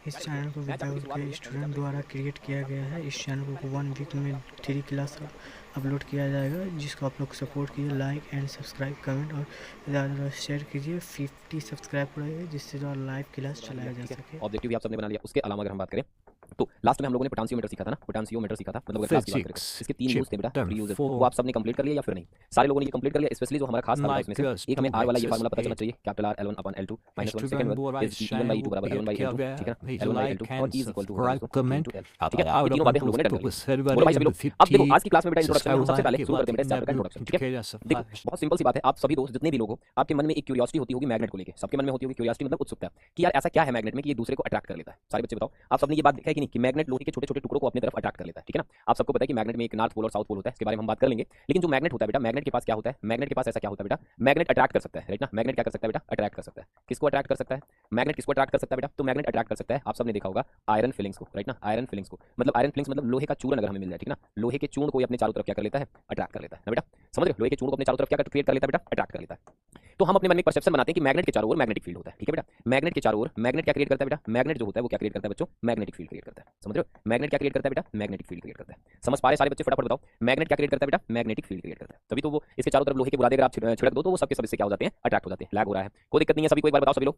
इस चैनल को विदाउट के स्टूडेंट द्वारा क्रिएट किया गया है। इस चैनल को 1 वीक में 3 क्लास अपलोड किया जाएगा, जिसको आप लोग सपोर्ट कीजिए, लाइक एंड सब्सक्राइब, कमेंट और ज़्यादा शेयर कीजिए। 50 सब्सक्राइब पूरा जिससे जो लाइव क्लास चलाया जा सके। ऑब्जेक्टिव भी आप सबने बना लिया। उसके अलावा अगर हम बात करें तो लास्ट में हम लोगों ने पोटेंशियोमीटर सीखा था ना, पोटेंशियोमीटर सीखा था, मतलब अगर क्लास की बात करें तो इसके 3 यूज थे बेटा, 3 यूजेस। वो आप सबने कंप्लीट कर लिया या फिर नहीं? सारे लोगों ने ये कंप्लीट कर लिया, स्पेशली जो हमारा खास था इसमें से एक हमें आर वाला ये फार्मूला पता चलना चाहिए, capital R L1 upon L2 minus 1 second वर्ग इज E1 बाई E2 बराबर L1 बाई L2, ठीक है ना, L1 बाई L2 और E इज इक्वल टू होगा इसको P into L, ठीक है। ये तीनों बातें हम लोगों ने डन कर ली। बोलो भाई सभी लोग, अब देखो आज की क्लास में बेटा इंट्रोडक्शन में हम सबसे पहले शुरू करते हैं बेटा चैप्टर का इंट्रोडक्शन, ठीक है। देखो बहुत सिंपल सी बात है, आप सभी दोस्त जितने भी लोग हो, आपके मन में एक क्यूरियोसिटी होती होगी मैग्नेट को लेके, सबके मन में होती होगी क्यूरियोसिटी, मतलब उत्सुकता कि यार ऐसा क्या है मैग्नेट में कि ये दूसरे को अट्रैक्ट कर लेता है। सारे बच्चे बताओ, आप सबने ये बात देखा है कि नहीं कि मैग्नेट लोहे के छोटे छोटे टुकड़ों को अपनी तरफ अट्रैक्ट कर लेता है, ठीक है ना। आप सबको पता है कि मैग्नेट में एक नॉर्थ पोल और साउथ पोल होता है, इसके बारे में हम बात कर लेंगे। लेकिन जो मैग्नेट होता है बेटा, मैग्नेट के पास क्या होता है, मैग्नेट के पास ऐसा क्या होता है बेटा, मैग्नेट अट्रैक्ट कर सकता है, राइट ना। मैग्नेट क्या कर सकता है बेटा, अट्रैक्ट कर सकता है। किसको अट्रैक्ट कर सकता है, मैग्नेट किसको अट्रैक्ट कर सकता है बेटा, तो मैग्नेट अट्रैक्ट कर सकता है, आप सबने देखा होगा आयरन फिलिंग्स को, राइट ना। आयरन फिलिंग्स को मतलब आयरन फिलिंग्स मतलब लोहे का चूर्ण अगर हमें मिल जाए, ठीक ना, लोहे के चूर्ण को अपने चारों तरफ क्या कर लेता है, अट्रैक्ट कर लेता है ना बेटा। समझ रहे हो, लोहे के चूर्ण को अपने चारों तरफ क्या क्रिएट कर लेता है बेटा, अट्रैक्ट कर लेता है। तो हम अपने मन में परसेप्शन बनाते हैं कि मैग्नेट के चारों ओर मैग्नेटिक फील्ड होता है, ठीक है बेटा। मैग्नेट के चारों ओर मैग्नेट क्या क्रिएट करता है बेटा, मैग्नेट जो होता है वो क्या क्रिएट करता है बच्चों, मैग्नेटिक फील्ड क्रिएट करता है। समझ रहे हो, मैग्नेट क्या क्रिएट करता है बेटा, मैग्नेटिक फील्ड क्रिएट करता है। समझ पा रहे सारे बच्चे, फटाफट बताओ मैग्नेट क्या क्रिएट करता है बेटा, मैग्नेटिक फील्ड क्रिएट करता है। तभी तो वो इसके चारों तरफ लोहे के बुरादे अगर आप छिड़क दो तो वो सबके सब इससे क्या हो जाते हैं, अट्रैक्ट हो जाते हैं। लैग हो रहा है, कोई दिक्कत नहीं है, सभी को एक बार बताओ सभी लोग,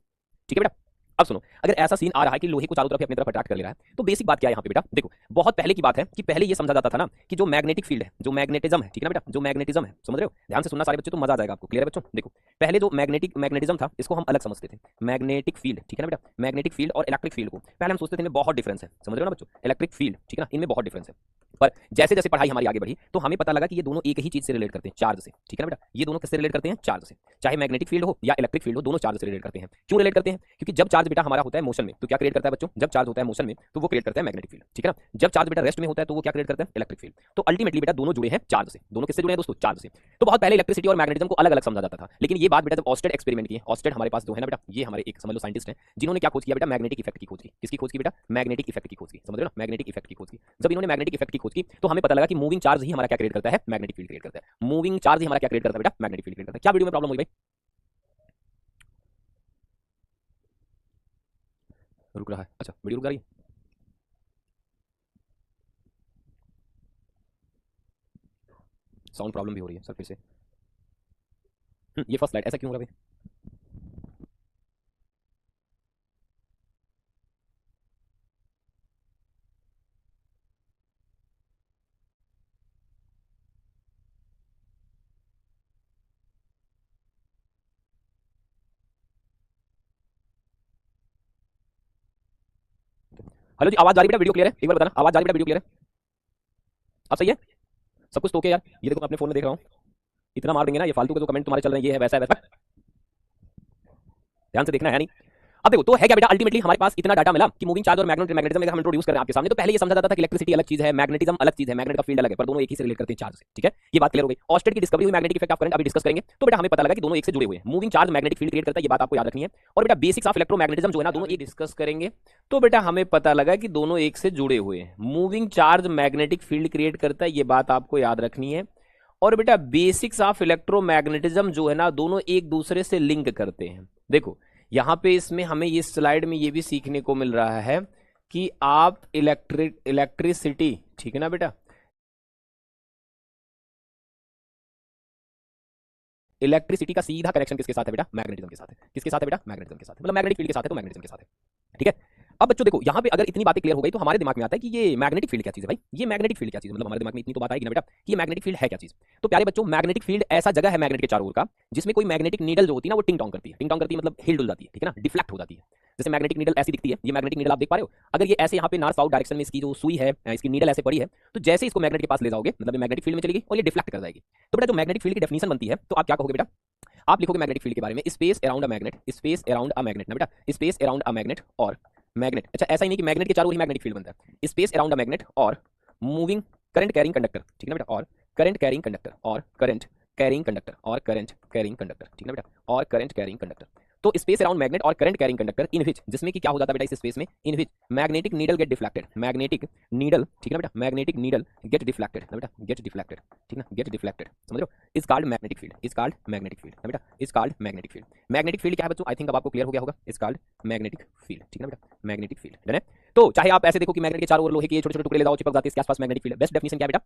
ठीक है बेटा। अब सुनो, अगर ऐसा सीन आ रहा है कि लोहे को चारों तरफ अपनी तरफ अट्रैक्ट कर ले रहा है, तो बेसिक बात क्या है यहाँ पे बेटा, देखो बहुत पहले की बात है कि पहले ये समझा जाता था ना कि जो मैग्नेटिक फील्ड है, जो मैग्नेटिज्म है, ठीक है ना बेटा, जो मैग्नेटिज्म है, समझ रहे हो, ध्यान से सुनना सारे बच्चे तो मजा आ जाएगा आपको। क्लियर है बच्चों, देखो पहले जो मैग्नेटिज्म था इसको हम अलग समझते थे, मैग्नेटिक फील्ड, ठीक है ना बेटा। मैग्नेटिक फील्ड और इलेक्ट्रिक फील्ड को पहले हम सोचते थे इनमें बहुत डिफरेंस है, समझ रहे हो ना बच्चों, इलेक्ट्रिक फील्ड, ठीक है ना, इनमें बहुत डिफरेंस है। पर जैसे जैसे पढ़ाई हमारी आगे बढ़ी तो हमें पता लगा कि ये दोनों एक ही चीज से रिलेट करते हैं, चार्ज से, ठीक है ना बेटा। ये दोनों किससे रिलेट करते हैं, चार्ज से। चाहे मैग्नेटिक फील्ड हो या इलेक्ट्रिक फील्ड हो, दोनों चार्ज से रिलेट करते हैं। क्यों रिलेट करते हैं, क्योंकि जब चार्ज बेटा हमारा होता है मोशन में तो क्या क्रिएट करता है बच्चों, जब चार्ज होता है मोशन में तो वो क्रिएट करता है मैग्नेटिक फील्ड, ठीक है ना। जब चार्ज बेटा रेस्ट में होता है तो वो क्या क्रिएट करता है, इलेक्ट्रिक फील्ड। तो अल्टीमेटली बेटा दोनों जुड़े हैं चार्ज से। दोनों किससे जुड़े हैं दोस्तों, चार्ज से। तो बहुत पहले इलेक्ट्रिसिटी और मैग्नेटिज्म को अलग अलग समझा जाता था, लेकिन ये बात बेटा जब ऑस्टेड एक्सपेरिमेंट किए, ऑस्टेड हमारे पास जो है ना बेटा, ये हमारे एक समझ लो साइंटिस्ट हैं जिन्होंने क्या खोज किया बेटा, मैग्नेटिक इफेक्ट की खोज की। किसकी खोज की बेटा, मैग्नेटिक इफेक्ट की खोज की, समझ रहे हो ना, मैग्नेटिक इफेक्ट की खोज की। जब इन्होंने मैग्नेटिक इफेक्ट की खोज की तो हमें पता लगा कि मूविंग चार्ज ही हमारा क्या क्रिएट करता है, मैग्नेटिक फील्ड क्रिएट करता है। मूविंग चार्ज ही हमारा क्या क्रिएट करता है बेटा, मैग्नेटिक फील्ड क्रिएट करता है। क्या वीडियो में प्रॉब्लम हुई भाई, रुक रहा है, अच्छा वीडियो रुक रही है, साउंड प्रॉब्लम भी हो रही है सर फिर से। ये फर्स्ट स्लाइड ऐसा क्यों हो रहा है भाई? हेलो जी, आवाज जा रही बेटा, वीडियो क्लियर है, एक बार बताना आवाज जा रही बेटा, वीडियो क्लियर है, अब सही है सब कुछ तो ओके यार। ये देखो मैं अपने फोन में देख रहा हूँ, इतना मार देंगे ना ये फालतू के जो कमेंट तुम्हारे चल रहे हैं, ये है वैसा है वैसा, ध्यान से देखना है नहीं। अब देखो तो है क्या बेटा, अल्टीमेटली हमारे पास इतना डाटा मिला कि मूविंग चार्ज और मैग्नेटिज्म अगर हम इंट्रोड्यूस कर रहे हैं आपके सामने, तो पहले ये समझा जाता था कि इलेक्ट्रिसिटी अलग चीज है, मैग्नेटिज्म अलग चीज है, मैग्नेट का फील्ड अलग है, पर दोनों एक ही से रिलेट करते हैं चार्ज से, ठीक है। ये बात क्लियर हो गई। ऑस्टेड की डिस्कवरी हुई मैग्नेटिक इफेक्ट ऑफ करंट, अभी डिस्कस करेंगे। तो बेटा हमें पता लगा कि दोनों एक से जुड़े हुए हैं, moving charge magnetic field create करता है, ये बात आपको याद रखनी है। और बेटा बेसिक्स ऑफ इलेक्ट्रोमैग्नेटिज्म जो है ना, दोनों एक डिस्कस करेंगे। तो बेटा हमें पता लगा कि दोनों एक से जुड़े हुए हैं, moving charge magnetic field create करता है, ये बात आपको याद रखनी है। और बेटा बेसिक्स ऑफ इलेक्ट्रोमैग्नेटिज्म जो है ना, दोनों एक दूसरे से लिंक करते हैं। देखो यहां पे इसमें हमें ये स्लाइड में ये भी सीखने को मिल रहा है कि आप इलेक्ट्रिसिटी, ठीक है ना बेटा, इलेक्ट्रिसिटी का सीधा कनेक्शन किसके साथ है बेटा, मैग्नेटिज्म के साथ है। किसके साथ है बेटा, मैग्नेटिज्म के साथ, मतलब मैग्नेटिक फील्ड के साथ है तो मैग्नेटिज्म के साथ है, ठीक है। अब बच्चों देखो यहाँ पे अगर इतनी बातें क्लियर हो गई तो हमारे दिमाग में आता है कि ये मैग्नेटिक फील्ड क्या चीज है भाई, ये मैग्नेटिक फील्ड क्या चीज है, मतलब हमारे दिमाग में इतनी तो बात आएगी ना बेटा कि ये मैग्नेटिक फील्ड है क्या चीज। तो प्यारे बच्चों मैग्नेटिक फील्ड ऐसा जगह है मैग्नेट के चारों ओर का जिसमें कोई मैग्नेटिक नीडल जो होती है ना वो टिंग टोंग करती है, टिंग टोंग करती है मतलब हिल डुल जाती है, ठीक है ना, डिफ्लेक्ट हो जाती है। जैसे मैग्नेटिक नीडल ऐसी दिखती है, ये मैग्नेटिक नीडल आप देख पा रहे हो, अगर ये ऐसे यहाँ पे नॉर्थ साउथ डायरेक्शन में इसकी जो सुई है, इसकी नीडल ऐसे पड़ी है, तो जैसे इसको मैग्नेट के पास ले जाओगे मतलब ये मैग्नेटिक फील्ड में चलेगी और ये डिफ्लेक्ट कर जाएगी। तो बेटा जो मैग्नेटिक फील्ड की डेफिनेशन बनती है तो आप क्या कहोगे बेटा, आप लिखोगे मैग्नेटिक फील्ड के बारे में, space around a magnet, space around a magnet ना बेटा, स्पेस अराउंड अ मैग्नेट और मैग्नेट, अच्छा ऐसा ही नहीं कि मैग्नेट के चारों ओर ही मैग्नेटिक फील्ड बनता है, स्पेस अराउंड अ मैग्नेट और मूविंग करंट कैरिंग कंडक्टर, ठीक है ना बेटा, और करंट कैरिंग कंडक्टर और करंट कैरिंग कंडक्टर और करंट कैरिंग कंडक्टर, ठीक है ना बेटा, और करंट कैरिंग कंडक्टर। तो स्पेस अराउंड मैग्नेट और करंट कैरिंग कंडक्टर इन विच, जिसमें कि क्या हो जाता है बेटा इस स्पेस में, in which magnetic needle get deflected, magnetic needle, ठीक है बेटा, मैग्नेटिक नीडल गेट डिफ्लेक्टेड ना बेटा, गेट डिफ्लेक्टेड, ठीक ना, गेट डिफ्लेक्टेड, समझ रहे हो, is called magnetic field, is called magnetic field ना बेटा, is called magnetic field. Magnetic field क्या है बच्चों, आई थिंक अब आपको क्लियर हो गया होगा, इज कॉल्ड मैग्नेटिक फील्ड, ठीक है ना बेटा, मैग्नेटिक फील्ड, डन है। तो चाहे आप ऐसे देखो कि मैग्नेट के चारों ओर लोहे के छोटे छोटे टुकड़े ले जाओ, चिपक जाते हैं, इसके आसपास मैग्नेटिक फील्ड। बेस्ट डेफिनेशन क्या है बेटा,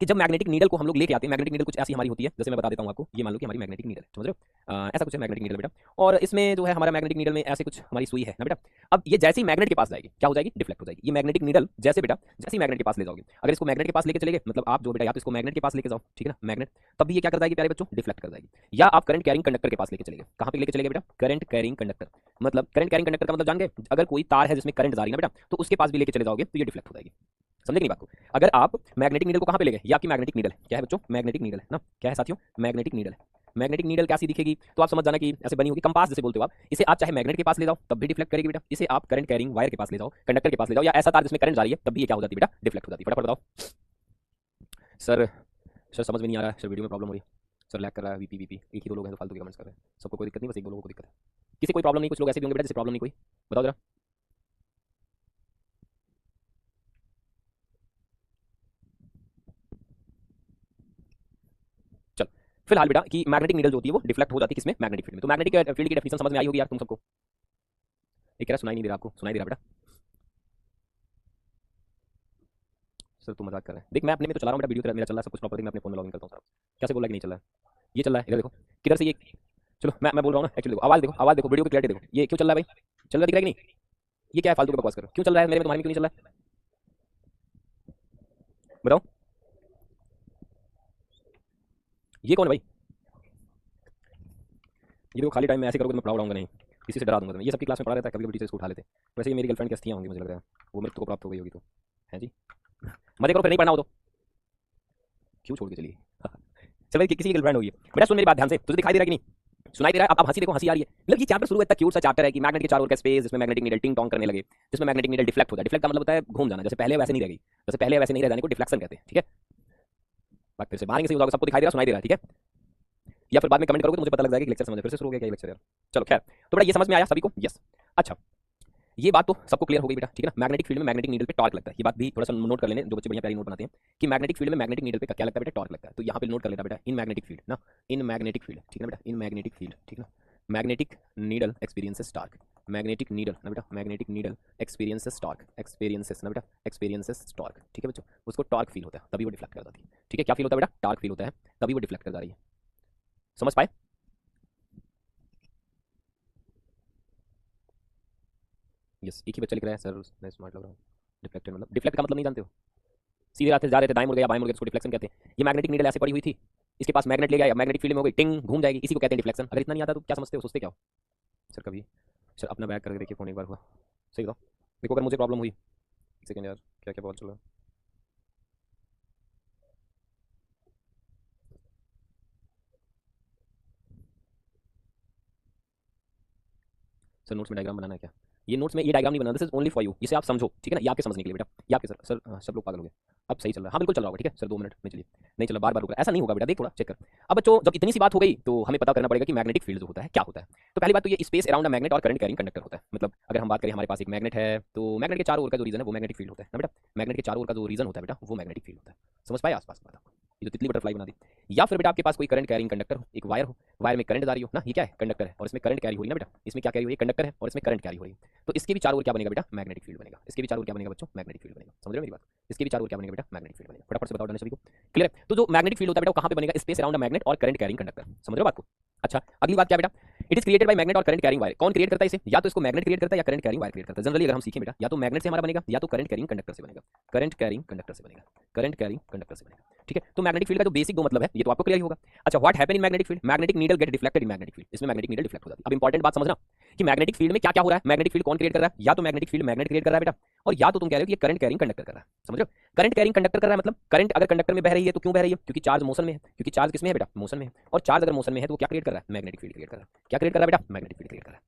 कि जब मैग्नेटिक नीडल को हम लोग लेके आते हैं, मैग्नेटिक नीडल कुछ ऐसी हमारी होती है, जैसे मैं बता देता हूं आपको, ये मान लो कि हमारी मैग्नेटिक नीडल, समझ रहे हो, ऐसा कुछ है मैग्नेटिक नीडल बेटा, और इसमें जो है हमारा मैग्नेटिक नीडल में ऐसे कुछ हमारी सुई है ना बेटा। अब ये जैसे ही मैग्नेट के पास जाएगी क्या हो जाएगी, डिफ्लेक्ट हो जाएगी। ये मैग्नेटिक नीडल जैसे बेटा, जैसे ही मैग्नेट के पास ले जाओगे, अगर इसको मैग्नेट के पास लेके चले गए, मतलब आप जो बेटा या तो इसको मैग्नेट के पास लेके जाओ, ठीक है ना, मैग्नेट, तब भी ये क्या कर जाएगी प्यारे बच्चों, डिफ्लेक्ट कर जाएगी। या आप करंट कैरिंग कंडक्टर के पास लेके चले गए, कहां पे लेके चले गए बेटा, करंट कैरिंग कंडक्टर, मतलब करंट कैरिंग कंडक्टर का मतलब जान गए, अगर कोई तार है जिसमें करंट जा रही है ना बेटा, तो उसके पास भी लेके चले जाओगे तो ये डिफ्लेक्ट हो जाएगी। समझे नहीं बात को। अगर आप मैग्नेटिक नीडल को कहां पे ले गए, ये आपकी मैग्नेटिक नीडल क्या है बच्चों, मैग्नेटिक नीडल है ना, क्या है साथियों, मैग्नेटिक नीडल है। मैग्नेटिक नीडल कैसी दिखेगी, तो आप समझ जाना कि ऐसे बनी होगी, कंपास जैसे बोलते हो आप। इसे आप चाहे मैग्नेट के पास ले जाओ तब भी डिफ्लेक्ट करेगी बेटा, इसे आप करंट कैरिंग वायर के पास ले जाओ, कंडक्टर के पास ले जाओ, या ऐसा तार जिसमें करंट जा रही है, तब भी ये क्या हो जाती है बेटा, डिफ्लेक्ट हो जाती है। फटाफट बताओ सर, सर समझ में नहीं आ रहा है सर, वीडियो में प्रॉब्लम हो रही है सर, लैग कर रहा है, वीपी, एक ही दो लोग हैं तो फालतू के कमेंट्स कर रहे हैं, सबको कोई दिक्कत नहीं, बस एक दो लोगों को दिक्कत है, किसी कोई प्रॉब्लम नहीं, कुछ लोग ऐसे भी होंगे बेटा जिसे प्रॉब्लम नहीं कोई, बताओ जरा। चल फिलहाल बेटा कि मैग्नेटिक नीडल जो होती है वो डिफ्लेक्ट हो जाती है किसमें, मैग्नेटिक फील्ड में। तो मैग्नेटिक फील्ड की डेफिनेशन समझ में आई होगी यार तुम सबको, एक कह रहा सुनाई नहीं दे रहा, आपको सुनाई दे रहा बेटा, सर तू मजाक कर रहा है, देख मैं अपने में तो चला रहा हूँ बेटा, वीडियो मेरा चल रहा है सब कुछ प्रॉपर, मैं अपने फोन में लॉगिन करता हूँ साहब, कैसे बोला कि नहीं चल रहा है, ये चल रहा है, इधर देखो किधर से ये, चलो मैं बोल रहा हूँ ना, एक्चुअली देखो आवाज़ देखो वीडियो की क्लैरिटी देखो, ये क्यों चल रहा है भाई, चल रहा दिख रहा है कि नहीं, ये क्या है फालतू के बकवास कर रहे हो, क्यों चल रहा है मेरे में, तुम्हारे में क्यों नहीं चल रहा है, बताओ ये कौन है भाई, ये देखो खाली टाइम में ऐसे करोगे तो मैं पढ़ा उड़ाऊंगा नहीं, किसी से डरा दूंगा मैं, ये सबकी क्लास में पढ़ा रहता है, कभी कभी टीचर इसको उठा लेते हैं, वैसे ये मेरी गर्लफ्रेंड की हस्तियाँ होंगी मुझे लग रहा है, वो मेरे को प्राप्त हो गई होगी तो, है जी, मजे करो फिर नहीं पढ़ना हो तो, क्यों छोड़ के चलिए चल भाई किसी की गर्लफ्रेंड होगी बेटा, सुन मेरी बात ध्यान से, तुझे दिखाई दे रहा है कि नहीं, सुनाई दे रहा है, अब हंसी देखो, हंसी आ रही है, मतलब ये चैप्टर शुरू है, इतना क्यूट सा चैप्टर है कि मैग्नेट के चारों ओर का स्पेस, जिसमें मैग्नेटिक नीडल टिंग टोंग करने लगे, जिसमें मैग्नेटिक नीडल डिफ्लेक्ट होता है, डिफ्लेक्ट का मतलब होता है घूम जाना, जैसे पहले वैसे नहीं रह गई, जैसे पहले वैसे नहीं रह जाने को डिफ्लेक्शन कहते हैं, ठीक है, बात फिर से बाहर से होगा, सबको दिखाई दे रहा, सुनाई दे रहा है, ठीक है, या फिर बाद में कमेंट करोगे तो मुझे पता लग जाएगा कि लेक्चर समझ फिर से शुरू हो गया क्या लेक्चर यार, चलो खैर, तो बेटा ये समझ में आया सभी को, यस, अच्छा ये बात तो सबको क्लियर हो गई बेटा, ठीक है ना, मैग्नेटिक फील्ड में मैग्नेटिक नीडल पे टॉर्क लगता है, ये बात भी थोड़ा सा नोट कर लेने, जो बच्चे बढ़िया प्यारी नोट बनाते हैं कि मैग्नेटिक फील्ड में मैग्नेटिक नीडल पे क्या लगता है बेटा, टॉर्क लगता है, तो यहाँ पे नोट कर लेता बेटा, इन मैग्नेटिक फील्ड ना, इन मैग्नेटिक फील्ड, ठीक है बेटा, इन मैग्नेटिक फील्ड, ठीक है ना, magnetic needle experiences torque, magnetic needle ना बेटा, magnetic needle experiences torque, experiences ना बेटा, एक्सपीरियंसेस टॉर्क, ठीक है बच्चों, उसको टॉर्क फील होता है तभी वो डिफ्लेक्ट कर जाती है, ठीक है, क्या फील होता है बेटा, टॉर्क फील होता है तभी वो डिफ्लेक्ट कर जा रही है, समझ पाए, यस एक ही बच्चा लिख रहा है सर, मैं स्मार्ट लग रहा हूँ, डिफ्लेक्टेड मतलब, डिफ्लेक्ट का मतलब नहीं जानते हो, सीधे रास्ते जा रहे थे, दाएं मुड़ गया बाएं मुड़ गया, उसको डिफ्लेक्शन कहते हैं। ये मैग्नेटिक नीडल ऐसे पड़ी हुई थी, इसके पास मैग्नेट ले गया, मैग्नेटिक फील्ड में हो गई, टिंग घूम जाएगी, इसी को कहते हैं डिफ्लेक्शन। अगर इतना नहीं आता तो क्या समझते हो, सोचते क्या हो सर, कभी सर अपना बैक करके देखिए, फोन एक बार हुआ, सही बताओ देखो, अगर मुझे प्रॉब्लम हुई, एक सेकंड यार, क्या क्या बहुत चल रहा है, सर नोट्स में डायग्राम बनाना है क्या, ये नोट्स में ये डायग्राम नहीं बनाना, this is only for you, इसे आप समझो, ठीक है ना, ये आपके समझने के लिए बेटा, ये आपके सर सब लोग पागल हो गए, अब सही चल रहा है, हाँ बिल्कुल चल रहा होगा, ठीक है सर 2 मिनट में चलिए, नहीं चला बार बार रुक रहा है, ऐसा नहीं होगा बेटा, देख थोड़ा चेक कर। अब बच्चों जब इतनी सी बात हो गई तो हमें पता करना पड़ेगा कि मैग्नेटिक फील्ड जो होता है क्या होता है। तो पहली बात तो ये स्पेस अराउंड अ मैग्नेट और करंट कैरिंग कंडक्टर होता है, मतलब अगर हम बात करें हमारे पास एक मैग्नेट है, तो मैग्नेट के चारों ओर का जो रीजन है वो मैग्नेटिक फील्ड होता है ना बेटा, मैग्नेट के चारों ओर का जो रीजन होता है बेटा वो मैग्नेटिक फील्ड होता है, समझ पाए आसपास बात आपको, ये जो तितली बटरफ्लाई बना दी। या फिर बेटा आपके पास कोई करंट कैरिंग कंडक्टर हो, एक वायर हो, वायर में करंट जा रही हो ना, ये क्या है कंडक्टर है और इसमें करंट कैरी हो रही है ना बेटा, इसमें क्या कैरी हो रही है, कंडक्टर है और इसमें करंट कैरी हो रही है, तो इसके भी चारों ओर क्या बनेगा बेटा, मैग्नेटिक फील्ड बनेगा, इसके भी चारों ओर क्या बनेगा बच्चों, मैग्नेटिक फील्ड बनेगा, समझ रहे हो मेरी बात, इसके भी चारों ओर क्या बनेगा बेटा, मैग्नेटिक फील्ड बनेगा, फटाफट से बताओ सभी को, क्लियर है। तो जो मैग्नेटिक फील्ड होता है बेटा कहां पे बनेगा, स्पेस अराउंड अ मैग्नेट और करंट कैरिंग कंडक्टर, समझ रहे हो बात को। अच्छा अगली बात क्या बेटा, it is created by magnet और करंट कैरिंग वायर, कौन क्रिएट करता है इसे, या तो इसको मैग्नेट क्रिएट करता है या करंट कैरिंग वायर क्रिएट करता है। जनरली अगर हम सीखें बेटा, या तो मैग्नेट से हमारा बनेगा या तो करंट कैरिंग कंडक्टर से बनेगा, करंट कैरिंग कंडक्टर से बनेगा, करंट कैरिंग कंडक्टर से बनेगा, ठीक है। तो मैग्नेटिक फील्ड का जो बेसिक दो मतलब है ये तो आपको क्लियर ही होगा। अच्छा what happen in magnetic field, magnetic needle get deflected in magnetic field, इसमें मैग्नेटिक नीडल डिफ्लेक्ट हो जाती है। अब इंपॉर्टेंट बात समझना कि मैग्नेटिक फील्ड में क्या क्या हो रहा है, मैग्नेटिक फील्ड कौन क्रिएट कर रहा है, या तो मैग्नेटिक फील्ड मैग्नेट क्रिएट कर रहा है बेटा, और या तो तुम कह रहे हो कि ये करंट कैरिंग कंडक्टर कर रहा है, समझ रहे हो। करंट कैरिंग कंडक्टर कर रहा है मतलब करंट अगर कंडक्टर में बह रही है तो क्यों बह रही है, क्योंकि चार्ज मोशन में है, क्योंकि चार्ज किसमें है बेटा, मोशन में है, और चार्ज अगर मोशन में है तो क्या क्रिएट कर रहा है, मैग्नेटिक फील्ड क्रिएट कर रहा है, क्या क्रिएट कर रहा है बेटा, मैग्नेटिक फील्ड क्रिएट कर रहा है।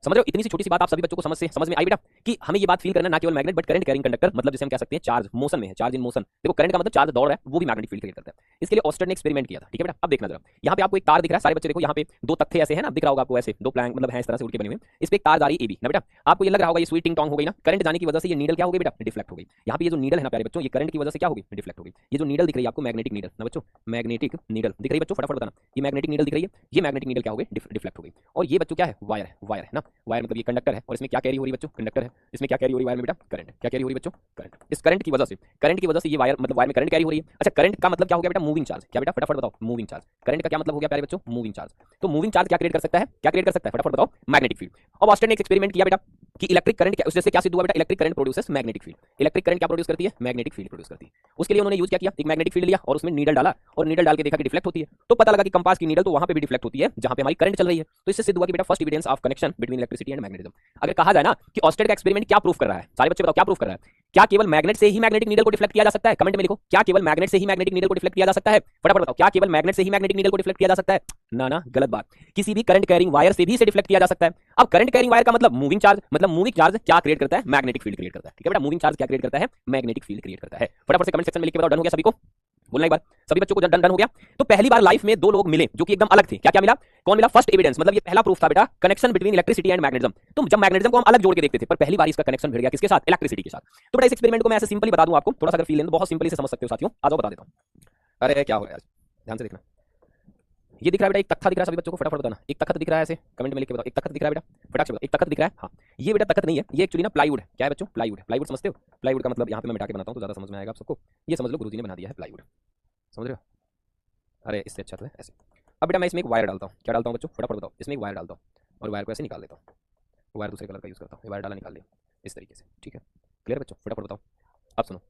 समझ रहे हो? इतनी सी छोटी सी बात आप सभी बच्चों को समझ में आई बेटा कि हमें ये बात फील करना ना केवल magnet but current carrying conductor, मतलब जिसे हम कह सकते हैं चार्ज मोशन में है, चार्ज इन मोशन। देखो करंट का मतलब चार्ज दौड़ है, वो भी मैग्नेटिक फील्ड क्रिएट करता है। इसके लिए ऑस्टेड ने एक्सपेरिमेंट किया था, ठीक है बेटा। अब देखना जरा, यहाँ पे आपको एक तार दिख रहा है, सारे बच्चे देखो, यहाँ पे दो तख्ते ऐसे हैं ना, दिख रहा होगा आपको, ऐसे दो प्लैंक मतलब है इस तरह से उड़ के बने हुए, इस पे एक तार जा रही है AB ना बेटा। आपको ये लग रहा होगा ये सुई टिंग टोंग हो गई ना, करंट जाने की वजह से ये नीडल क्या हो गई बेटा, डिफ्लेक्ट हो गई। यहाँ पे ये जो नीडल है ना प्यारे बच्चों, ये करंट की वजह से क्या हो गई, डिफ्लेक्ट हो गई। ये जो नीडल दिख रही है आपको मैग्नेटिक नीडल ना बच्चों, मैग्नेटिक नीडल दिख रही है बच्चों, फटाफट बताना, ये मैग्नेटिक नीडल दिख रही है, ये मैग्नेटिक नीडल क्या हो गई, डिफ्लेक्ट हो गई। और ये बच्चों क्या है, वायर है ना, वायर मतलब ये कंडक्टर है, और इसमें क्या कैरी हो रही है बच्चों, कंडक्टर है, इसमें क्या कैरी हो रही है वायर में बेटा, करंट। क्या कैरी हो रही है बच्चों, करंट। इस करंट की वजह से ये वायर मतलब वायर में करंट कैरी हो रही है। अच्छा करंट का मतलब क्या हो गया बेटा, मूविंग चार्ज। क्या बेटा फटाफट बताओ, मूविंग चार्ज। करंट का क्या मतलब हो गया प्यारे बच्चों, मूविंग चार्ज। तो मूविंग चार्ज क्या क्रिएट कर सकता है, क्या क्रिएट कर सकता है, फटाफट बताओ, मैग्नेटिक फील्ड। अब ऑस्टेन ने एक एक्सपेरिमेंट किया बेटा कि इलेक्ट्रिक करंट क्या, उससे क्या सिद्ध हुआ बेटा, electric current produces magnetic field. Electric current क्या प्रोड्यूस करती है, मैग्नेटिक फील्ड प्रोड्यूस करती है। उसके लिए उन्होंने यूज क्या किया, एक मैग्नेटिक फील्ड लिया और उसमें नीडल डाला, और नीडल डाल के देखा कि डिफ्लेक्ट होती है। तो पता लगा कि कंपास की नीडल तो वहां पे भी डिफ्लेक्ट होती है जहां पे हमारी करंट चल रही है। तो इससे सिद्ध हुआ कि बेटा first evidence of connection between electricity and magnetism. अगर कहा जाए ना कि ऑस्टेड का एक्सपेरिमेंट क्या प्रूफ कर रहा है, सारे बच्चे बताओ क्या प्रूफ कर रहा है, क्या केवल मैग्नेट से ही मैग्नेटिक नीडल को डिफ्लेक्ट किया जा सकता है, कमेंट में लिखो, क्या केवल मैग्नेट से ही मैग्नेटिक नीडल को डिफ्लेक्ट किया जा सकता है, फटाफट बताओ, क्या केवल मैग्नेट से ही मैग्नेटिक नीडल को डिफ्लेक्ट किया जा सकता है, ना गलत बात, किसी भी करंट कैरिंग वायर से भी इसे डिफ्लेक्ट किया जा सकता है। अब करंट कैरिंग वायर का मतलब मूविंग चार्ज, मतलब मूविंग चार्ज क्या क्रिएट करता है, मैग्नेटिक फील्ड क्रिएट करता है, ठीक है बेटा। मूविंग चार्ज क्या क्रिएट करता है, मैग्नेटिक फील्ड क्रिएट करता है। फटाफट से कमेंट सेक्शन में लिख के बताओ, डन हो गया सभी को, बोलना एक बार, सभी बच्चों को डन हो गया। तो पहली बार लाइफ में दो लोग मिले जो कि एकदम अलग थे, क्या क्या मिला, कौन मिला, फर्स्ट एविडेंस, मतलब ये पहला प्रूफ था बेटा, connection between electricity and magnetism. तो जब मैग्नेटिज्म को हम अलग जोड़ के देखते थे, पर पहली बार इसका कनेक्शन भिड़ गया किसके साथ, इलेक्ट्रिसिटी के साथ। तो बेटा इस एक्सपेरिमेंट को मैं ऐसे सिंपली बता दूं आपको, थोड़ा सा अगर फील लें तो बहुत सिंपली से समझ सकते हो साथियों। आ जाओ बता देता हूं। अरे क्या हो गया, ध्यान से देखना, ये दिख रहा है बेटा, एक तख्ता दिख रहा है सभी बच्चों को, फटाफट बताना, एक तख्त दिख रहा है, ऐसे कमेंट में लिख के बताओ, एक तख्त दिख रहा है बेटा, फटाक से बताओ, एक तख्त दिख रहा है। हाँ ये बेटा तख्त नहीं है, ये एक्चुअली ना प्लाईवुड है। क्या है बच्चों, प्लाईवुड। प्लाईवुड समझते हो, प्लाईवुड का मतलब यहाँ पे मैं मिटा के बनाता हूँ तो ज्यादा समझ में आएगा आप सबको। ये समझ लो गुरुजी ने बना दिया है प्लाईवुड, समझ रहे हो। अरे इससे अच्छा तो है ऐसे। अब बेटा मैं इसमें एक वायर डालता हूँ, क्या डालता हूँ बच्चों, फटाफट बताओ, इसमें एक वायर डालता हूँ और वायर को ऐसे निकाल देता हूँ, वायर दूसरे कलर का यूज़ करता हूँ, वायर डाला निकाल लिया इस तरीके से, ठीक है क्लियर बच्चों, फटाफट बताओ। अब सुनो,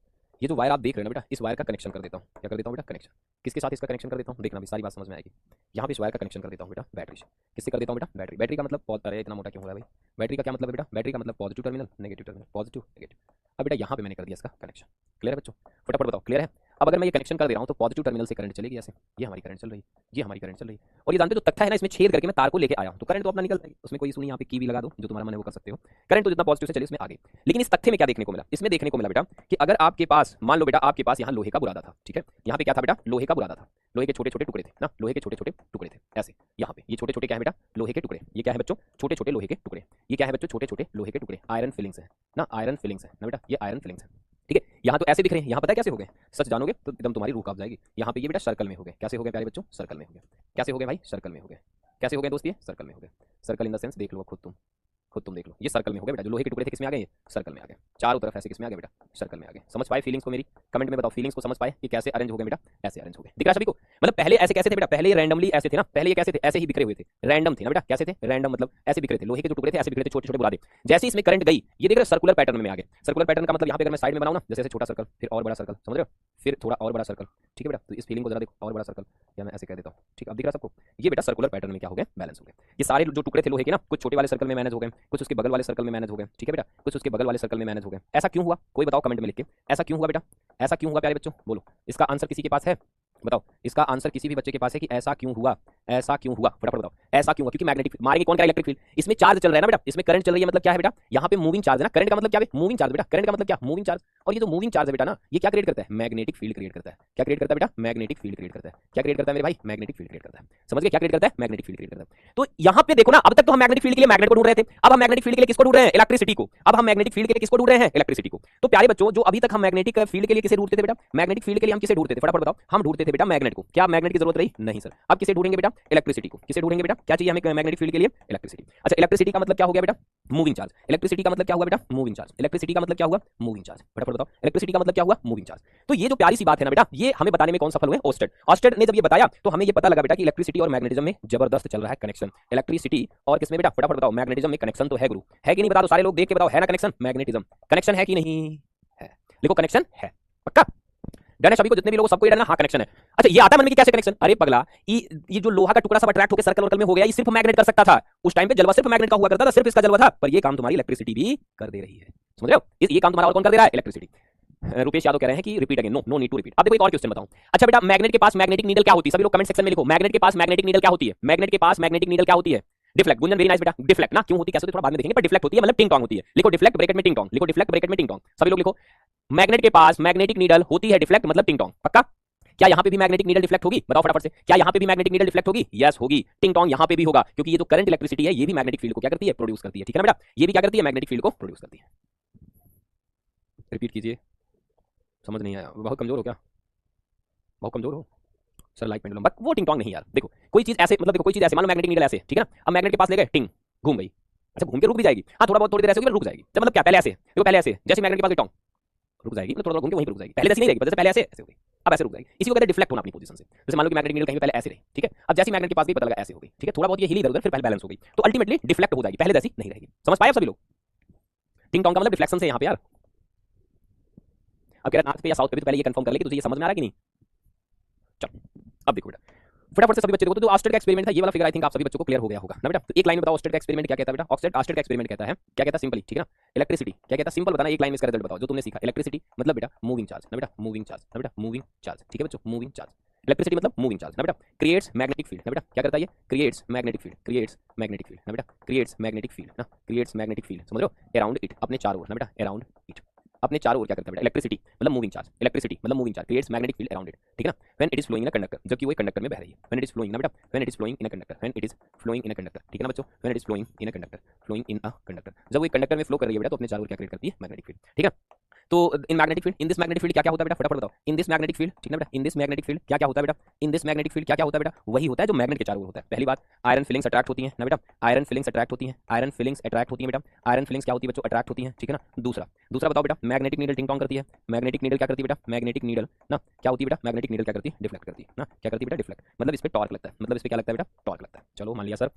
ये जो वायर आप देख रहे हो ना बेटा, इस वायर का कनेक्शन कर देता हूँ, क्या कर देता हूँ बेटा, कनेक्शन किसके साथ इसका कनेक्शन कर देता हूँ, देखना भी सारी बात समझ में आएगी। यहाँ पे इस वायर का कनेक्शन कर देता हूँ बेटा बैटरी से, किससे कर देता हूँ बेटा, बैटरी। बैटरी का मतलब अरे इतना मोटा क्यों हो रहा है भाई, बैटरी का क्या मतलब है बेटा, बैटरी का मतलब positive terminal negative terminal, positive negative. अब बेटा यहाँ पे मैंने कर दिया इसका कनेक्शन, क्लियर है बच्चों, फटाफट बताओ क्लियर है। अब अगर मैं ये कनेक्शन कर दे रहा हूँ तो पॉजिटिव टर्मिनल से करंट चलेगी, ऐसे ये हमारी करंट चल रही है, ये हमारी करंट चल रही है। और ये जानते हो जो तख्ता है ना, इसमें छेद करके मैं तार को लेके आया हूँ तो करंट तो अपना निकल जाएगी, उसमें कोई इशू नहीं, यहाँ पे की भी लगा दो जो तुम्हारा मन है वो कर सकते हो, करंट तो जितना पॉजिटिव से चले इसमें आगे। लेकिन इस तख्ते में क्या देखने को मिला, इसमें देखने को मिला बेटा कि अगर आपके पास मान लो बेटा आपके पास यहाँ लोहे का बुरादा था, ठीक है, यहाँ पे क्या था बेटा, लोहे का बुरादा था, लोहे के छोटे छोटे टुकड़े थे ना, लोहे के छोटे छोटे टुकड़े थे ऐसे, यहाँ पे ये छोटे छोटे क्या है बेटा, लोहे के टुकड़े, ये क्या है बच्चों, छोटे छोटे लोहे के टुकड़े, ये क्या है बच्चों, छोटे छोटे लोहे के टुकड़े, आयरन फिलिंग्स है ना, आयरन फिलिंग्स है ना बेटा, ये आयरन फिलिंग्स है, ठीक है। यहाँ तो ऐसे दिख रहे हैं, यहाँ पता है कैसे हो गए, सच जानोगे तो एकदम तुम्हारी रूह कांप जाएगी। यहाँ पे ये बेटा सर्कल में हो गए, कैसे हो गए प्यारे बच्चों, सर्कल में हो गए, कैसे हो गए भाई, सर्कल में हो गए, कैसे हो गए दोस्त, ये सर्कल में हो गए, सर्कल इन द सेंस देख लो खुद तुम देख लो, ये सर्कल में हो गया बेटा, जो लोहे के टुकड़े थे किसमें आ गए, ये सर्कल में आ गए, चारों तरफ ऐसे किसमें आ गए बेटा, सर्कल में आ गए। समझ पाए फीलिंग्स को मेरी, कमेंट में बताओ फीलिंग्स को समझ पाए कि कैसे अरेंज हो गए बेटा, ऐसे अरेंज हो गए, दिख रहा है सभी को। मतलब पहले ऐसे कैसे थे बेटा, पहले ये रैंडमली ऐसे थे ना, पहले ये कैसे थे, ऐसे ही बिखरे हुए थे, रैंडम थे ना बेटा, कैसे थे, रैंडम मतलब ऐसे बिखरे थे, लोहे के जो टुकड़े थे ऐसे बिखरे थे, छोटे छोटे बुरादे। जैसे इसमें करंट गई, ये देख रहे हो सर्कुलर पैटर्न में आ गए, सर्कुलर पैटर्न का मतलब यहाँ पे अगर मैं साइड में बनाऊँ ना, जैसे छोटा सर्कल फिर और बड़ा सर्कल, समझ रहे हो, फिर थोड़ा और बड़ा सर्कल, ठीक है बेटा। तो इस फीलिंग को जरा देखो, और बड़ा सर्कल, या मैं ऐसे कह देता हूँ, ठीक है, अब दिख रहा सबको, ये बेटा सर्कुलर पैटर्न में क्या हो गए, बैलेंस हो गए। ये सारे जो टुकड़े थे लोहे के ना, कुछ छोटे वाले सर्कल में मैनेज हो गए, कुछ उसके बगल वाले सर्कल में मैनेज हो गए, ठीक है बेटा, कुछ उसके बगल वाले सर्कल में मैनेज हो गए। ऐसा क्यों हुआ, कोई बताओ कमेंट में लिख के, ऐसा क्यों हुआ बेटा, ऐसा क्यों हुआ प्यारे बच्चों, बोलो इसका आंसर किसी के पास है, बताओ इसका आंसर किसी भी बच्चे के पास है कि ऐसा क्यों हुआ, ऐसा क्यों हुआ, फटाफट बताओ ऐसा क्यों हुआ, क्योंकि मैग्नेटिक मारेंगे कौन, क्या इलेक्ट्रिक फील्ड, इसमें चार्ज चल रहा है ना बेटा, इसमें करंट चल रही है, मतलब क्या है बेटा, यहाँ पे मूविंग चार्ज है ना, करंट का मतलब क्या है, मूविंग चार्ज बेटा, करंट का मतलब क्या, मूविंग चार्ज। और ये जो मूविंग चार्ज है बेटा ना, ये क्या क्रिएट करता है, मैग्नेटिक फील्ड क्रिएट करता है, क्या क्रिएट करता है बेटा, मैग्नेटिक फील्ड क्रिएट करता है, क्या क्रिएट करता है मेरे भाई, मैग्नेटिक फील्ड क्रिएट करता है, समझ गए क्या क्रिएट करता है, मैग्नेटिक फील्ड क्रिएट करता है। तो यहाँ पे देखो ना, अब तक तो हम मैग्नेटिक फील्ड के लिए मैग्नेट को ढूंढ रहे थे, अब हम मैग्नेटिक फील्ड के लिए किसको ढूंढ रहे हैं, इलेक्ट्रिसिटी को। अब हम मैग्नेटिक फील्ड के लिए किसको ढूंढ रहे हैं, इलेक्ट्रिसिटी को। तो प्यारे बच्चों जो अभी तक हम मैग्नेटिक फील्ड के लिए किसे ढूंढते थे बेटा, मैग्नेटिक फील्ड के लिए हम किसे ढूंढते थे, फटाफट बताओ, हम ढूंढते थे बेटा मैग्नेट को। क्या मैग्नेट की जरूरत रही, नहीं सर। अब किसे ढूंढेंगे बेटा, इलेक्ट्रिसिटी को। किसे ढूंढेंगे बेटा, क्या चाहिए हमें मैग्नेटिक फील्ड के लिए, इलेक्ट्रिसिटी। अच्छा इलेक्ट्रिसिटी का मतलब क्या हो गया बेटा, मूविंग चार्ज। इलेक्ट्रिसिटी का मतलब क्या हुआ बेटा, मूविंग चार्ज। इलेक्ट्रिसिटी का मतलब क्या हुआ, मूविंग चार्ज। फटाफट बताओ इलेक्ट्रिसिटी का मतलब क्या हुआ, मूविंग चार्ज। तो ये जो प्यारी सी बात है ना बेटा, ये हमें बताने में कौन सफल हुए, ऑस्टेड। ऑस्टेड ने जब ये बताया तो हमें ये पता लगा बेटा कि इलेक्ट्रिसिटी और मैग्नेटिज्म में जबरदस्त चल रहा है कनेक्शन। इलेक्ट्रिसिटी और किसमें बेटा, फटाफट बताओ, मैग्नेटिज्म में कनेक्शन तो है गुरु, है कि नहीं, बता दो सारे लोग देख के बताओ, है ना कनेक्शन, मैग्नेटिज्म कनेक्शन है कि नहीं है, देखो कनेक्शन है पक्का, डन है सभी को, जितने भी लोग सबको ये डन है, हाँ कनेक्शन है। अच्छा ये आता है मन में कि कैसे कनेक्शन, अरे पगला ये जो लोहा का टुकड़ा सब अट्रैक्ट होकर सर्कल वर्कल में हो गया, ये सिर्फ मैग्नेट कर सकता था उस टाइम पे, जलवा सिर्फ मैग्नेट का हुआ करता था, सिर्फ इसका जलवा था, पर ये काम तुम्हारी इलेक्ट्रिसिटी भी कर दे रही है, समझ रहे हो, ये काम तुम्हारा और कौन कर दे रहा है, इलेक्ट्रिसिटी। रुपेश यादव कह रहे हैं कि repeat again, no need to repeat. अब देखो एक और क्वेश्चन बताऊं। अच्छा बेटा मैग्नेट के पास मैग्नेटिक नीडल क्या होती है, सभी लोग कमेंट सेक्शन में लिखो, मैग्नेट के पास मैग्नेटिक नीडल क्या होती है, मैग्नेट के पास मैग्नेटिक नीडल क्या होती है, डिफ्लेक्ट, गुंजन वेरी नाइस बेटा, डिफ्लेक्ट ना क्यों होती कैसे होती थोड़ा बाद में देखेंगे, पर डिफ्लेक्ट होती है मतलब टिंग टोंग होती है। लिखो डिफ्लेक्ट ब्रैकेट में टिंग टोंग, लिखो डिफ्लेक्ट ब्रैकेट में टिंग टोंग, सभी लोग लिखो। मैग्नेट के पास मैग्नेटिक नीडल होती है डिफ्लेक्ट मतलब टिंग टोंग, पक्का? क्या यहाँ पे भी मैग्नेटिक नीडल डिफ्लेक्ट होगी? बताओ फटाफट से, क्या यहाँ पे भी मैग्नेटिक नीडल डिफ्लेक्ट होगी? यस होगी, टिंग टोंग यहाँ पे भी होगा, क्योंकि ये जो करंट इलेक्ट्रिसिटी है ये भी मैग्नेटिक फील्ड को क्या करती है? प्रोड्यूस करती है, ठीक है ना बेटा? ये भी क्या करती है? मैग्नेटिक फील्ड को प्रोड्यूस करती है। रिपीट कीजिए, समझ नहीं आया, बहुत कमजोर हो क्या? बहुत कमजोर हो सर, लाइक पेंडुलम, बट वो टिंग टोंग नहीं यार। देखो कोई चीज ऐसे, मतलब देखो कोई चीज ऐसे, मान लो मैग्नेटिक नीडल ऐसे, ठीक है ना? अब मैग्नेट के पास ले गए, टिंग घूम गई, अच्छा घूम के रुक भी जाएगी, हाँ थोड़ा बहुत थोड़ी देर ऐसे होगी रुक जाएगी, मतलब क्या पहले ऐसे देखो, पहले ऐसे जैसे मैग्नेट के पास टोंग रुक जाएगी, मतलब थोड़ा घूम के वहीं पे रुक जाएगी, पहले ऐसे नहीं रहेगी, जैसे पहले ऐसे ऐसे हो गई, अब ऐसे रुक जाएगी, इसी को कहते हैं डिफ्लेक्ट होना अपनी पोजीशन से। जैसे मान लो कि मैग्नेटिक नीडल कहीं पहले ऐसे रही, ठीक है, अब जैसे मैग्नेट के पास गई पता लगा ऐसे हो गई, ठीक है, थोड़ा बहुत ये हिली इधर उधर, फिर पहले बैलेंस हो गई, तो अल्टीमेटली डिफ्लेक्ट हो जाएगी, पहले जैसी नहीं रहेगी। समझ पाए आप सभी लोग? टिंग टोंग का मतलब डिफ्लेक्शन से यहाँ पे यार। अब कह रहा नॉर्थ पे या साउथ पे भी, तो पहले ये कंफर्म कर ले कि तुझे ये समझ में आ रहा है कि नहीं। चल अब देखो बेटा फटाफट से सभी बच्चे देखो, तो ऑस्टेड का एक्सपेरिमेंट था ये वाला फिगर, आई थिंक आप सभी बच्चों को क्लियर हो गया होगा ना बेटा। तो एक लाइन में बताओ ऑस्टेड का एक्सपेरिमेंट क्या कहता है बेटा? ऑस्टेड का एक्सपेरिमेंट कहता है क्या कहता है? सिंपली, ठीक है ना, इलेक्ट्रिसिटी क्या कहता है? सिंपल बताना, एक लाइन में इसका रिजल्ट बताओ जो तुमने सीखा। इलेक्ट्रिसिटी मतलब बेटा मूविंग चार्ज ना बेटा, मूविंग चार्ज ना बेटा, मूविंग चार्ज, ठीक है बच्चों, मूविंग चार्ज। इलेक्ट्रिसिटी मतलब मूविंग चार्ज ना बेटा, क्रिएट्स मैग्नेटिक फील्ड ना बेटा, क्या करता है ये? Creates magnetic field, creates magnetic field ना बेटा, क्रिएट्स मैग्नेटिक फील्ड ना, क्रिएट्स मैग्नेटिक फील्ड, समझ रहे हो? अराउंड इट, अपने चारों ओर ना बेटा, अराउंड इट, अपने चारों ओर क्या करता है बेटा? इलेक्ट्रिसिटी मतलब मूविंग चार्ज, इलेक्ट्रिसिटी मतलब moving charge creates magnetic field around it, ठीक है ना। When it is flowing in a conductor, जबकि वो कंडक्टर में बह रही है, व्हेन इट इज फ्लोइंग ना बेटा, when it is flowing in a conductor, when it is flowing in a conductor, ठीक है ना बच्चों, when it is flowing in a conductor, flowing in a conductor, जब वो एक कंडक्टर में फ्लो कर रही है बेटा तो अपने चारों ओर क्या क्रिएट करती है? मैग्नेटिक फील्ड, ठीक है। तो इन magnetic field, in this magnetic field क्या क्या होता है बेटा? फटाफट बताओ। इन दिस मैग्नेटिक फील्ड, ठीक है बेटा, इन दिस मैग्नेटिक फील्ड क्या क्या होता है बेटा? इन दिस मैग्नेटिक फील्ड क्या क्या होता है बेटा? वही होता है जो मैग्नेट के चारों ओर होता है। पहली बात, आयरन फिलिंग्स अट्रैक्ट होती हैं ना बेटा, आयरन फिलिंग्स अट्रैक्ट होती हैं, आयरन फिलिंग्स अट्रैक्ट होती हैं बेटा, आयरन फिलिंग्स क्या होती है बच्चों? अट्रैक्ट होती हैं, ठीक है ना। दूसरा दूसरा बताओ बेटा, मैग्नेटिक नीडल टिंग टोंग करती है, मैग्नेटिक नीडल क्या करती है बेटा? मैग्नेटिक नीडल ना क्या होती है बेटा? मैग्नेटिक नीडल क्या करती है? डिफ्लेक्ट करती है ना, क्या करती है बेटा? डिफ्लेक्ट, मतलब इस पे टॉर्क लगता है, मतलब इस पे क्या लगता है बेटा? टॉर्क लगता है। चलो मान लिया sir.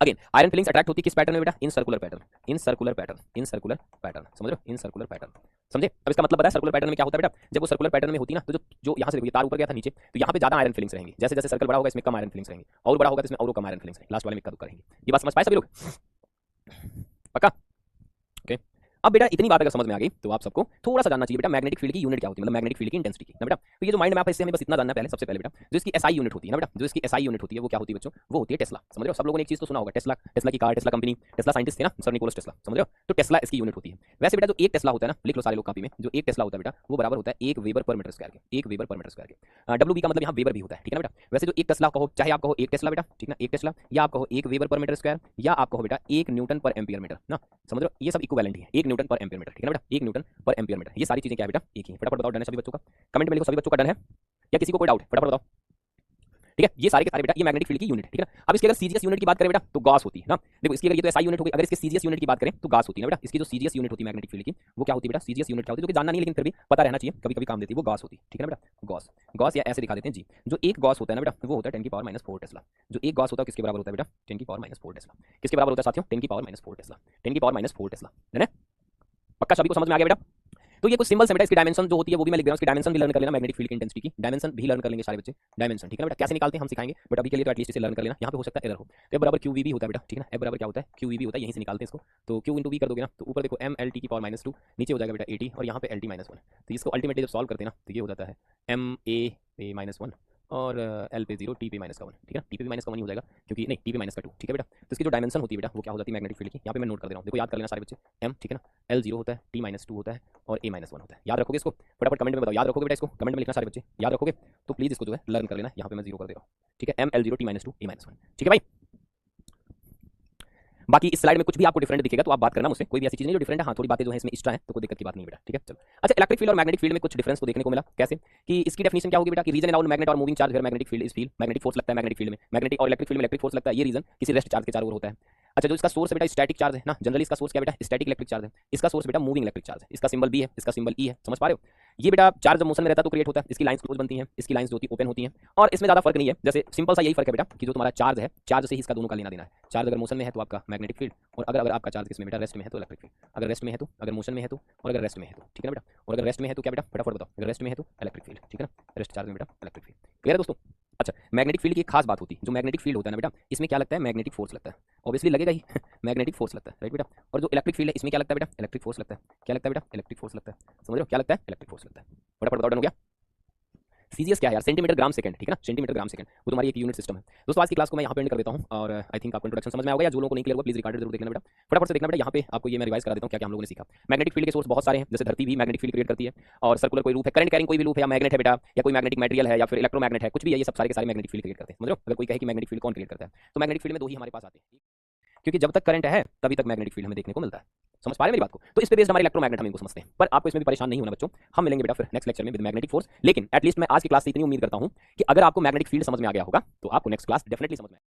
Again iron filings attract होती है किस पैटर्न में बेटा? In circular pattern, in circular pattern, in circular pattern, समझ रहे हो? इन सर्कुलर पैटर्न, समझे? अब इसका मतलब पता है सर्कुलर पैटर्न में क्या होता है बेटा? जब वो सर्कुलर पैटर्न में होती है ना, तो जो यहाँ से देखो ये तार ऊपर गया था नीचे, तो यहाँ पे ज्यादा आयरन फिलिंग्स रहेंगी। जैसे जैसे सर्कल बड़ा होगा इसमें कम आयरन फिलिंग्स रहेंगी, और बड़ा होगा तो इसमें और कम आयरन फिलिंग्स रहेंगी, लास्ट वाले में इक्का दुक्का रहेंगी। ये बात समझ पाए सभी लोग? पक्का? ओके। अब बेटा इतनी बात अगर समझ में आ गई तो आप सबको थोड़ा सा जानना चाहिए बेटा मैग्नेटिक फील्ड की यूनिट क्या होती है, मतलब मैग्नेटिक फील्ड की इंटेंसिटी की ना बेटा। तो ये जो माइंड मैप है इससे हमें बस इतना जानना है पहले, सबसे पहले बेटा जो इसकी एसआई यूनिट होती है ना बेटा, जो इसकी एसआई यूनिट होती है वो क्या होती है बच्चों? वो होती है टेस्ला, समझ रहे हो? सब लोगों ने एक चीज तो सुना होगा, टेस्ला, टेस्ला की car, Tesla company, Tesla scientist थे ना सर निकोलस टेस्ला, समझ रहे हो? तो टेस्ला इसकी यूनिट होती है। वैसे बेटा जो एक टेस्ला होता है ना, लिख लो सारे लोग कॉपी में, जो एक टेस्ला होता है बेटा वो बराबर होता है 1 वेबर पर मीटर स्क्वायर के, 1 वेबर पर मीटर स्क्वायर के। डब्ल्यू बी का मतलब यहाँ वेबर भी होता है, ठीक है ना बेटा। वैसे जो एक टेस्ला कहो, चाहे आप कहो 1 टेस्ला बेटा, ठीक ना, 1 टेस्ला, या आप कहो 1 वेबर पर मीटर स्क्वायर, या आप कहो बेटा 1 न्यूटन पर एम्पियर मीटर ना, समझ रहे हो? ये सब इक्विवेलेंट है, 1 न्यूटन पर एम्पियर मीटर, ठीक है ना बेटा, 1 न्यूटन पर एम्पियर मीटर। ये सारी चीजें क्या है बेटा? एक ही। फटाफट बताओ डन है सभी बच्चों का? कमेंट में लिखो सभी बच्चों का डन है या किसी को कोई डाउट? फटाफट बताओ। ठीक है, ये सारे के सारे बेटा ये मैग्नेटिक फील्ड की यूनिट, ठीक है ना। अब इसकी अगर सीजीएस यूनिट की बात करें बेटा तो गॉस होती है ना। देखो इसकी अगर ये तो एसआई यूनिट हो गई, अगर इसकी सीजीएस यूनिट की बात करें तो गॉस होती है ना बेटा। इसकी जो सीजीएस यूनिट होती है मैग्नेटिक फील्ड की वो क्या होती है बेटा? सीजीएस यूनिट क्या होती है, जो कि जानना नहीं लेकिन फिर भी पता रहना चाहिए, कभी कभी काम देती है, वो गॉस होती है, ठीक है ना बेटा। गॉस, गॉस या ऐसे दिखा देते हैं जी। जो एक गॉस होता है ना बेटा वो होता है 10 की पावर -4 टेस्ला। जो एक गॉस होता है किसके बराबर होता है बेटा? 10 की पावर -4 टेस्ला। किसके बराबर होता है साथियों? 10 की पावर -4 टेस्ला, 10 की पावर -4 टेस्ला, है ना? पक्का सभी को समझ में आ गया बेटा? तो ये कुछ सिंबल्स है बेटा, इसकी डायमेंशन जो होती है वो भी मैं लिख दे रहा हूं, इसकी डायमेंशन भी लर्न कर लेना, मैग्नेटिक फील्ड की इंटेंसिटी की डायमेंशन भी लर्न कर लेंगे सारे बच्चे। डायमेंशन, ठीक है ना बेटा, कैसे निकालते हैं हम सिखाएंगे, बट अभी के लिए तो एटलीस्ट इसे लर्न कर लेना। यहाँ पे हो सकता है एरर हो, तो बराबर QVB होता है बेटा, ठीक है ना। F बराबर क्या होता है? QVB होता है, यहीं से निकालते हैं इसको। तो Q इंटू V कर दोगे ना तो ऊपर देखो MLT की पावर -2, नीचे हो जाएगा बेटा 80 और यहाँ पे LT -1। तो इसको अल्टीमेटली जब सॉल्व करते हैं ना तो ये हो जाता है MA पे -1 और L पे 0, T पे -1, ठीक है। T पे भी -1 ही हो जाएगा क्योंकि नहीं T पे -2, ठीक है बेटा। तो इसकी जो डायमेंशन होती है बेटा वो क्या हो जाती है मैग्नेटिक फील्ड की, यहाँ पे मैं नोट कर दे रहा हूँ, देखो याद कर लेना सारे बच्चे। M, ठीक है ना, L 0 होता है, T -2 होता है और A -1 होता है। याद रखोगे इसको? फटाफट कमेंट में बताओ, याद रखोगे बेटा? इसको कमेंट में लिखना सारे बच्चे, याद रखोगे? तो प्लीज इसको जो है लर्न कर लेना। यहाँ पे मैं 0 कर दे रहा हूँ, ठीक है। M, L 0, T -2, A -1, ठीक है भाई। बाकी इस स्लाइड में कुछ भी आपको डिफरेंट दिखेगा तो आप बात करना मुझसे, कोई भी ऐसी चीज नहीं जो डिफरेंट है। हाँ थोड़ी बातें जो है इसमें एक्स्ट्रा है तो कोई दिक्कत की बात नहीं बेटा, ठीक है। चलो अच्छा, इलेक्ट्रिक फील्ड और मैग्नेटिक फील्ड में कुछ डिफरेंस तो देखने को मिला। कैसे कि इसकी डेफिनेशन क्या होगी बेटा कि रीजन अराउंड मैग्नेट और moving charge where magnetic field is field, magnetic force लगता है मैग्नेटिक फील्ड में, मैग्नेटिक और इलेक्ट्रिक फील्ड में इलेक्ट्रिक फोर्स लगता है। ये रीजन किसी रेस्ट चार्ज के चारों ओर होता है। अच्छा, जो इसका सोर्स है बेटा स्टैटिक चार्ज है ना, जनरली इसका सोर्स क्या बेटा? स्टैटिक इलेक्ट्रिक चार्ज है। इसका सोर्स बेटा मूविंग इलेक्ट्रिक चार्ज है, इसका सिंबल B है, इसका सिंबल E है, समझ पा रहे हो? ये बेटा चार्ज जब मोशन में रहता है तो क्रिएट होता है, इसकी लाइंस क्लोज बनती हैं, इसकी लाइंस जो होती है ओपन होती हैं, और इसमें ज्यादा फर्क नहीं है। जैसे सिंपल सा यही फर्क है बेटा कि जो तुम्हारा चार्ज है, चार्ज से ही इसका दोनों का लेना देना है। चार्ज अगर मोशन में है तो आपका मैग्नेटिक फील्ड, और अगर आपका चार्ज किसमें बेटा? रेस्ट में है तो इलेक्ट्रिक फील्ड। अगर रेस्ट में है तो, अगर मोशन में है तो, और अगर रेस्ट में है तो, ठीक है ना बेटा। और अगर रेस्ट में है तो क्या बेटा? फटाफट बताओ। अगर रेस्ट में है तो इलेक्ट्रिक फील्ड, ठीक है ना, रेस्ट चार्ज में बेटा इलेक्ट्रिक फील्ड। क्लियर है दोस्तों? अच्छा, मैग्नेटिक फील्ड की एक खास बात होती है, जो मैग्नेटिक फील्ड होता है ना बेटा इसमें क्या लगता है? मैग्नेटिक फोर्स लगता है, ऑब्वियसली लगेगा ही मैग्नेटिक फोर्स लगता है, राइट बेटा। और जो इलेक्ट्रिक फील्ड है इसमें क्या लगता है बेटा? इलेक्ट्रिक फोर्स लगता है। क्या लगता है बेटा? इलेक्ट्रिक फोर्स लगता है। समझ रहे हो क्या लगता है? इलेक्ट्रिक फोर्स लगता है। फटाफट बताओ, डन हो गया? सीजीएस क्या है यार, सेंटीमीटर ग्राम सेकंड, ठीक है ना, सेंटीमीटर ग्राम सेकंड, वो तुम्हारी एक यूनिट सिस्टम है। दोस्तों आज की क्लास को मैं यहाँ पे एंड कर देता हूँ और आई थिंक आपको इंट्रोडक्शन समझ में आएगा, या जो लोगों को नहीं क्लियर हुआ प्लीज रिकॉर्ड जरूर देखना बेटा, फटाफट से देखना बेटा। यहाँ पे आपको ये मैं रिवाइज करा देता हूँ क्या क्या हम लोगों ने सीखा। मैग्नेटिक फील्ड के सोर्स बहुत सारे हैं, जैसे धरती भी मैग्नेटिक फील्ड क्रिएट करती है, और सर्कुलर कोई लूप है, करंट कैरिंग कोई भी लूप है, या मैग्नेट है बेटा, या कोई मैग्नेटिक मटेरियल है, या फिर इलेक्ट्रोमैग्नेट है, कुछ भी है, ये सब सारे के सारे मैग्नेटिक फील्ड क्रिएट करते हैं। समझ रहे हो, अगर कोई कहे कि मैग्नेटिक फील्ड कौन क्रिएट करता है, तो मैग्नेटिक फील्ड में दो ही हमारे पास आते हैं, क्योंकि जब तक करंट है तभी तक मैग्नेटिक फील्ड हमें देखने को मिलता है। समझ पा रहे मेरी बात को? तो इस पे बेस्ड हमारे इलेक्ट्रोमैग्नेट हम इनको समझते हैं, पर आपको इसमें भी परेशान नहीं होना बच्चों, हम मिलेंगे बेटा फिर नेक्स्ट लेक्चर में विद मैग्नेटिक फोर्स। लेकिन एटलीस्ट मैं आज की क्लास से इतनी उम्मीद करता हूं कि अगर आपको मैग्नेटिक फील्ड समझ में आ गया होगा तो आपको नेक्स्ट क्लास डेफिनेटली समझ में